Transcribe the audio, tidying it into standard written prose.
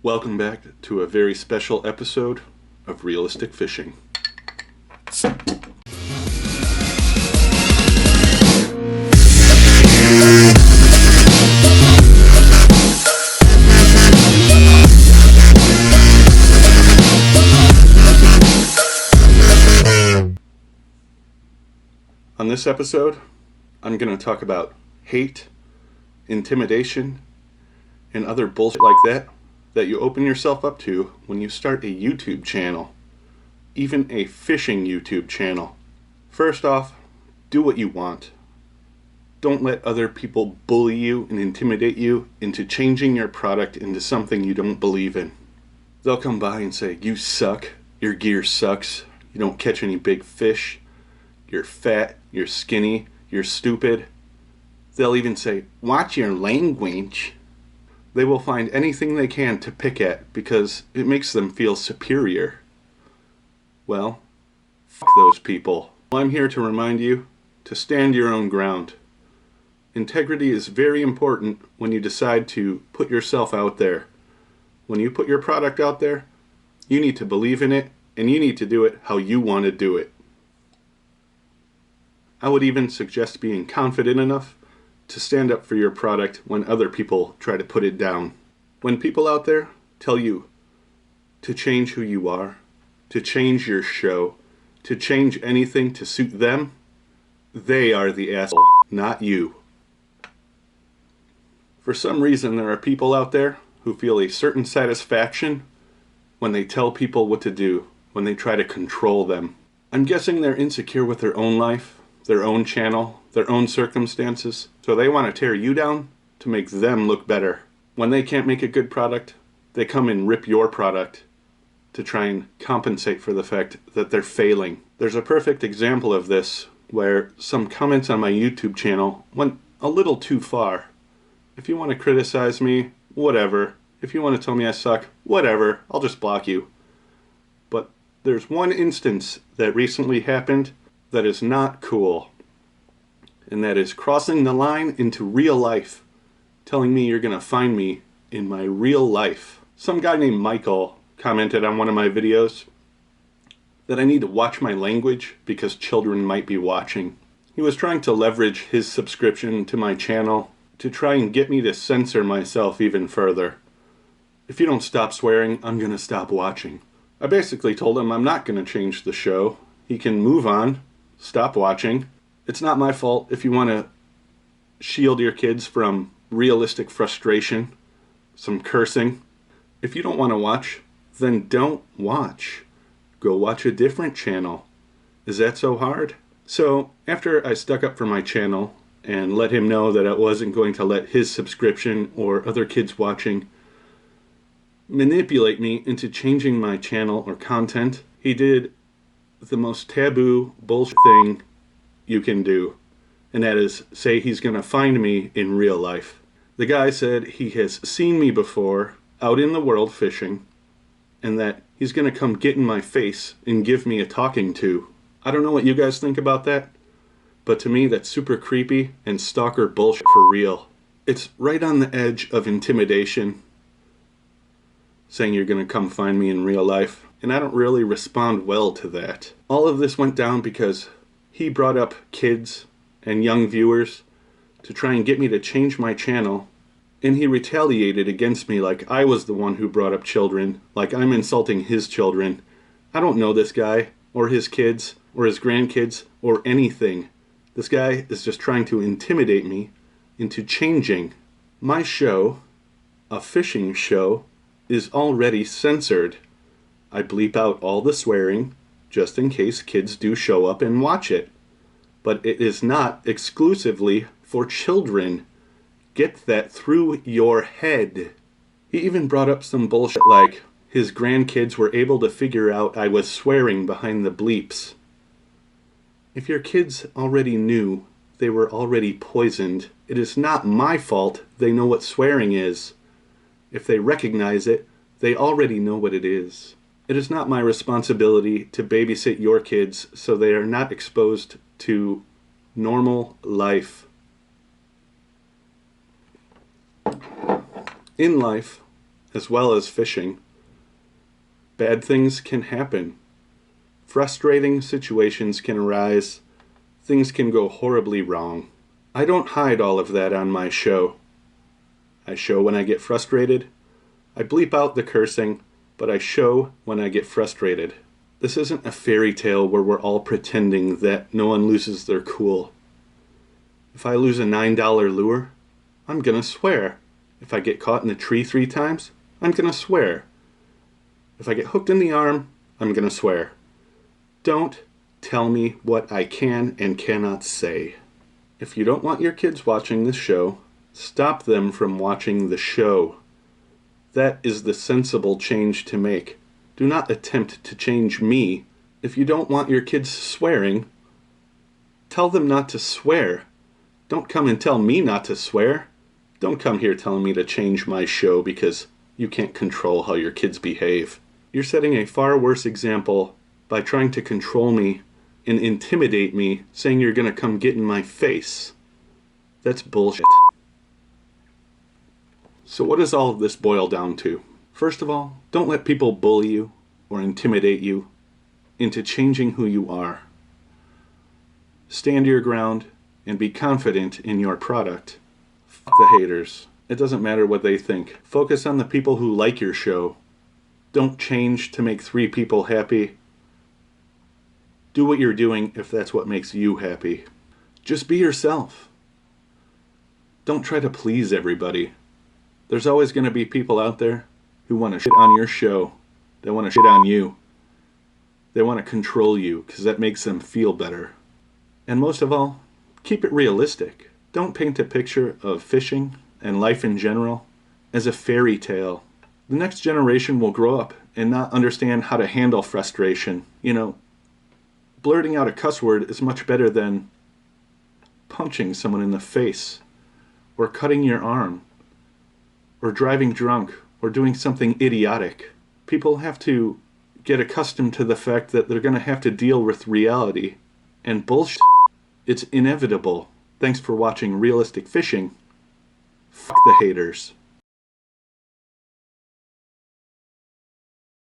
Welcome back to a very special episode of Realistic Fishing. On this episode, I'm going to talk about hate, intimidation, and other bullshit like that you open yourself up to when you start a YouTube channel, even a fishing YouTube channel. First off, do what you want. Don't let other people bully you and intimidate you into changing your product into something you don't believe in. They'll come by and say, "You suck, your gear sucks, you don't catch any big fish, you're fat, you're skinny, you're stupid." They'll even say, "Watch your language." They will find anything they can to pick at because it makes them feel superior. Well, f*** those people. I'm here to remind you to stand your own ground. Integrity is very important when you decide to put yourself out there. When you put your product out there, you need to believe in it and you need to do it how you want to do it. I would even suggest being confident enough to stand up for your product when other people try to put it down. When people out there tell you to change who you are, to change your show, to change anything to suit them, they are the asshole, not you. For some reason, there are people out there who feel a certain satisfaction when they tell people what to do, when they try to control them. I'm guessing they're insecure with their own life, their own channel, their own circumstances, so they want to tear you down to make them look better. When they can't make a good product, they come and rip your product to try and compensate for the fact that they're failing. There's a perfect example of this where some comments on my YouTube channel went a little too far. If you want to criticize me, whatever. If you want to tell me I suck, whatever. I'll just block you. But there's one instance that recently happened that is not cool. And that is crossing the line into real life, telling me you're going to find me in my real life. Some guy named Michael commented on one of my videos that I need to watch my language because children might be watching. He was trying to leverage his subscription to my channel to try and get me to censor myself even further. If you don't stop swearing, I'm going to stop watching. I basically told him I'm not going to change the show. He can move on, stop watching. It's not my fault if you want to shield your kids from realistic frustration, some cursing. If you don't want to watch, then don't watch. Go watch a different channel. Is that so hard? So after I stuck up for my channel and let him know that I wasn't going to let his subscription or other kids watching manipulate me into changing my channel or content, he did the most taboo bullshit thing you can do, and that is say he's going to find me in real life. The guy said he has seen me before out in the world fishing and that he's going to come get in my face and give me a talking to. I don't know what you guys think about that, but to me that's super creepy and stalker bullshit for real. It's right on the edge of intimidation, saying you're going to come find me in real life, and I don't really respond well to that. All of this went down because he brought up kids and young viewers to try and get me to change my channel, and he retaliated against me like I was the one who brought up children, like I'm insulting his children. I don't know this guy, or his kids, or his grandkids, or anything. This guy is just trying to intimidate me into changing. My show, a fishing show, is already censored. I bleep out all the swearing, just in case kids do show up and watch it. But it is not exclusively for children. Get that through your head. He even brought up some bullshit like his grandkids were able to figure out I was swearing behind the bleeps. If your kids already knew they were already poisoned, it is not my fault they know what swearing is. If they recognize it, they already know what it is. It is not my responsibility to babysit your kids so they are not exposed to normal life. In life, as well as fishing. Bad things can happen. Frustrating situations can arise. Things can go horribly wrong. I don't hide all of that on my show. I show when I get frustrated. I bleep out the cursing, but I show when I get frustrated. This isn't a fairy tale where we're all pretending that no one loses their cool. If I lose a $9 lure, I'm gonna swear. If I get caught in a tree 3 times, I'm gonna swear. If I get hooked in the arm, I'm gonna swear. Don't tell me what I can and cannot say. If you don't want your kids watching this show, stop them from watching the show. That is the sensible change to make. Do not attempt to change me. If you don't want your kids swearing, tell them not to swear. Don't come and tell me not to swear. Don't come here telling me to change my show because you can't control how your kids behave. You're setting a far worse example by trying to control me and intimidate me, saying you're gonna come get in my face. That's bullshit. So what does all of this boil down to? First of all, don't let people bully you or intimidate you into changing who you are. Stand your ground and be confident in your product. F the haters. It doesn't matter what they think. Focus on the people who like your show. Don't change to make 3 people happy. Do what you're doing if that's what makes you happy. Just be yourself. Don't try to please everybody. There's always going to be people out there who want to shit on your show. They want to shit on you. They want to control you because that makes them feel better. And most of all, keep it realistic. Don't paint a picture of fishing and life in general as a fairy tale. The next generation will grow up and not understand how to handle frustration. Blurting out a cuss word is much better than punching someone in the face or cutting your arm or driving drunk or doing something idiotic. People have to get accustomed to the fact that they're going to have to deal with reality and bullshit. It's inevitable. Thanks for watching Realistic Fishing. F the haters.